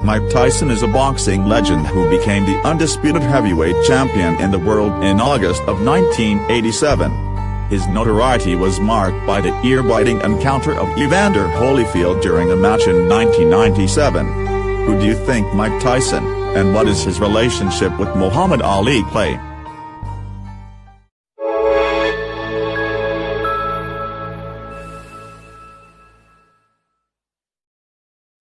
Mike Tyson is a boxing legend who became the undisputed heavyweight champion in the world in August of 1987. His notoriety was marked by the ear-biting encounter of Evander Holyfield during a match in 1997. Who do you think Mike Tyson, and what is his relationship with Muhammad Ali? Play.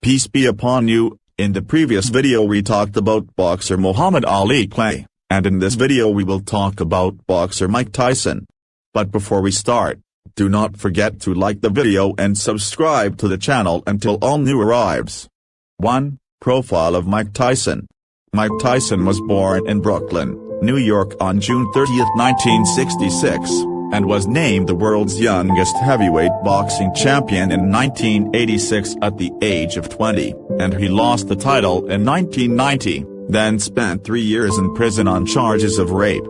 Peace be upon you. In the previous video we talked about boxer Muhammad Ali Clay, and in this video we will talk about boxer Mike Tyson. But before we start, do not forget to like the video and subscribe to the channel until all new arrives. 1. Profile of Mike Tyson. Mike Tyson was born in Brooklyn, New York on June 30, 1966, and was named the world's youngest heavyweight boxing champion in 1986 at the age of 20, and he lost the title in 1990, then spent 3 years in prison on charges of rape.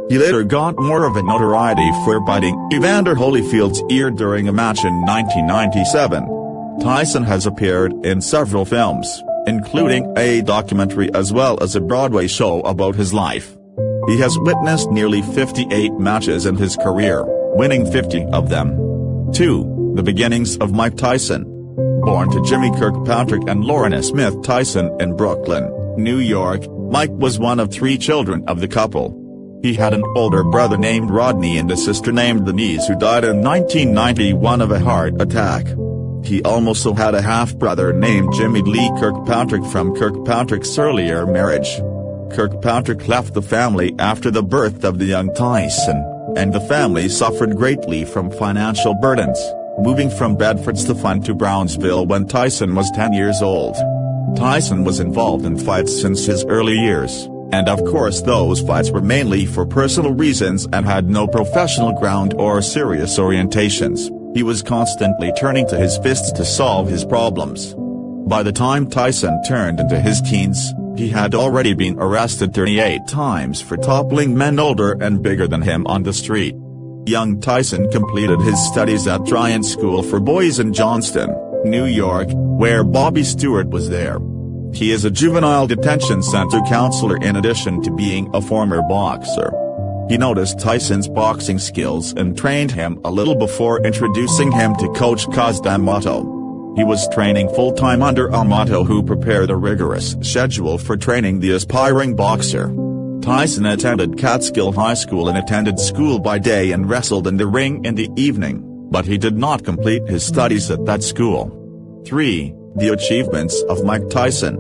He later got more of a notoriety for biting Evander Holyfield's ear during a match in 1997. Tyson has appeared in several films, including a documentary as well as a Broadway show about his life. He has witnessed nearly 58 matches in his career, winning 50 of them. 2. The beginnings of Mike Tyson. Born to Jimmy Kirkpatrick and Lorena Smith Tyson in Brooklyn, New York, Mike was one of 3 children of the couple. He had an older brother named Rodney and a sister named Denise who died in 1991 of a heart attack. He also had a half-brother named Jimmy Lee Kirkpatrick from Kirkpatrick's earlier marriage. Kirkpatrick left the family after the birth of the young Tyson, and the family suffered greatly from financial burdens, moving from Bedford Stuyvesant to Brownsville when Tyson was 10 years old. Tyson was involved in fights since his early years, and of course those fights were mainly for personal reasons and had no professional ground or serious orientations. He was constantly turning to his fists to solve his problems. By the time Tyson turned into his teens, he had already been arrested 38 times for toppling men older and bigger than him on the street. Young Tyson completed his studies at Tryon School for Boys in Johnston, New York, where Bobby Stewart was there. He is a juvenile detention center counselor in addition to being a former boxer. He noticed Tyson's boxing skills and trained him a little before introducing him to coach Cus D'Amato. He was training full-time under Amato, who prepared a rigorous schedule for training the aspiring boxer. Tyson attended Catskill High School and attended school by day and wrestled in the ring in the evening, but he did not complete his studies at that school. 3. The achievements of Mike Tyson.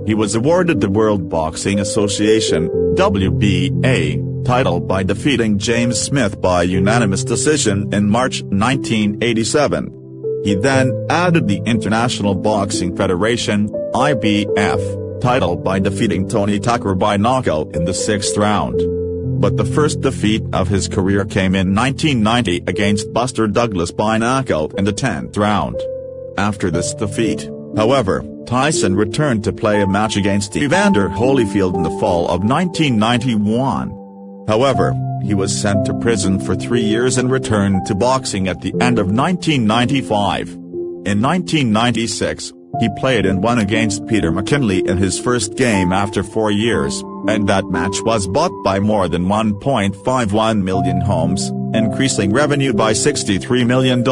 He was awarded the World Boxing Association (WBA) title by defeating James Smith by unanimous decision in March 1987. He then added the International Boxing Federation (IBF) title by defeating Tony Tucker by knockout in the 6th round. But the first defeat of his career came in 1990 against Buster Douglas by knockout in the 10th round. After this defeat, however, Tyson returned to play a match against Evander Holyfield in the fall of 1991. However, he was sent to prison for 3 years and returned to boxing at the end of 1995. In 1996, he played and won against Peter McKinley in his first game after 4 years, and that match was bought by more than 1.51 million homes, increasing revenue by $63 million.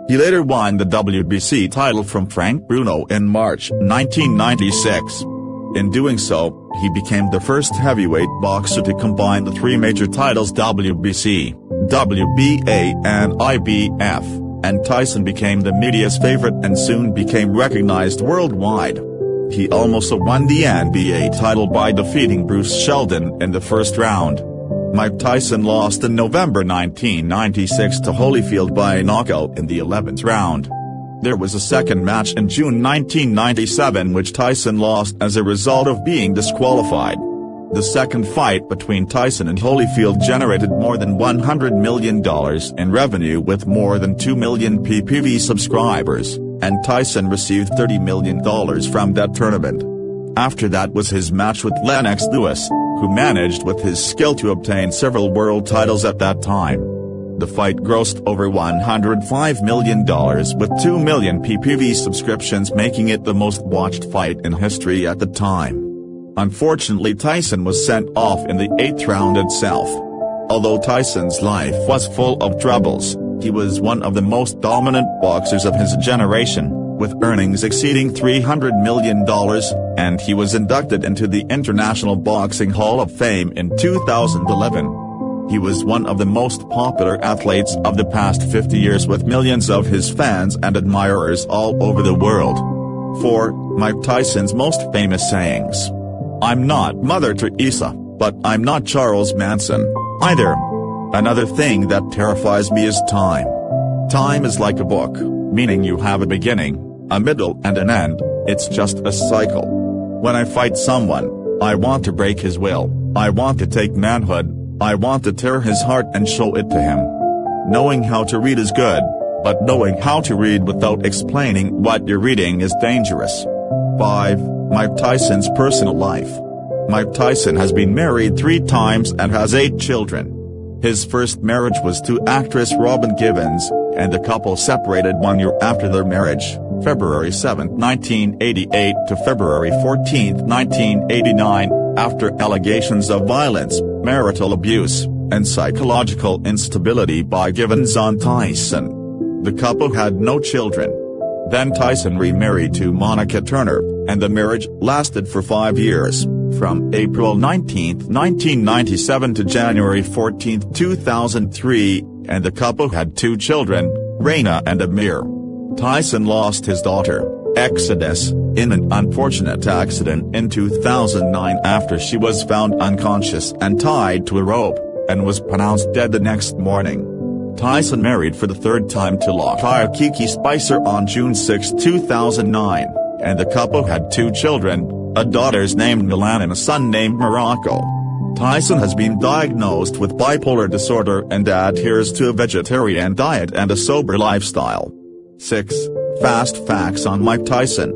He later won the WBC title from Frank Bruno in March 1996. In doing so, he became the first heavyweight boxer to combine the 3 major titles WBC, WBA and IBF, and Tyson became the media's favorite and soon became recognized worldwide. He also won the NBA title by defeating Bruce Sheldon in the first round. Mike Tyson lost in November 1996 to Holyfield by knockout in the 11th round. There was a second match in June 1997 which Tyson lost as a result of being disqualified. The second fight between Tyson and Holyfield generated more than $100 million in revenue with more than 2 million PPV subscribers, and Tyson received $30 million from that tournament. After that was his match with Lennox Lewis, who managed with his skill to obtain several world titles at that time. The fight grossed over $105 million with 2 million PPV subscriptions, making it the most watched fight in history at the time. Unfortunately, Tyson was sent off in the 8th round itself. Although Tyson's life was full of troubles, he was one of the most dominant boxers of his generation, with earnings exceeding $300 million, and he was inducted into the International Boxing Hall of Fame in 2011. He was one of the most popular athletes of the past 50 years, with millions of his fans and admirers all over the world. 4. Mike Tyson's most famous sayings. I'm not Mother Teresa, but I'm not Charles Manson, either. Another thing that terrifies me is time. Time is like a book, meaning you have a beginning, a middle and an end. It's just a cycle. When I fight someone, I want to break his will, I want to take manhood, I want to tear his heart and show it to him. Knowing how to read is good, but knowing how to read without explaining what you're reading is dangerous. 5. Mike Tyson's personal life. Mike Tyson has been married 3 times and has 8 children. His first marriage was to actress Robin Givens, and the couple separated 1 year after their marriage, February 7, 1988 to February 14, 1989, after allegations of violence, marital abuse, and psychological instability by Givens on Tyson. The couple had no children. Then Tyson remarried to Monica Turner, and the marriage lasted for 5 years, from April 19, 1997 to January 14, 2003, and the couple had 2 children, Raina and Amir. Tyson lost his daughter, Exodus, in an unfortunate accident in 2009 after she was found unconscious and tied to a rope, and was pronounced dead the next morning. Tyson married for the 3rd time to lawyer Kiki Spicer on June 6, 2009, and the couple had 2 children, a daughter named Milan and a son named Morocco. Tyson has been diagnosed with bipolar disorder and adheres to a vegetarian diet and a sober lifestyle. 6. Fast facts on Mike Tyson.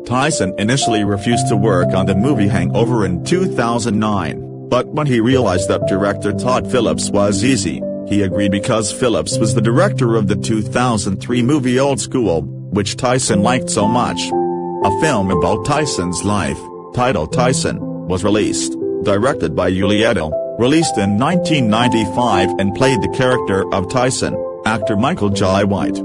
Tyson initially refused to work on the movie Hangover in 2009, but when he realized that director Todd Phillips was easy, he agreed because Phillips was the director of the 2003 movie Old School, which Tyson liked so much. A film about Tyson's life, titled Tyson, was released, directed by Julietto, released in 1995 and played the character of Tyson, actor Michael Jai White.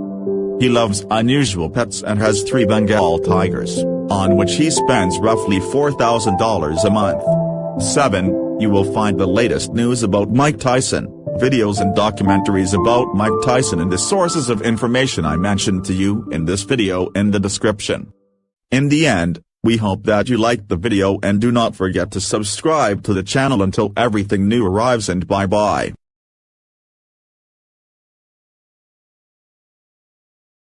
He loves unusual pets and has 3 Bengal tigers, on which he spends roughly $4,000 a month. 7. You will find the latest news about Mike Tyson, videos and documentaries about Mike Tyson and the sources of information I mentioned to you in this video in the description. In the end, we hope that you liked the video and do not forget to subscribe to the channel until everything new arrives, and bye bye.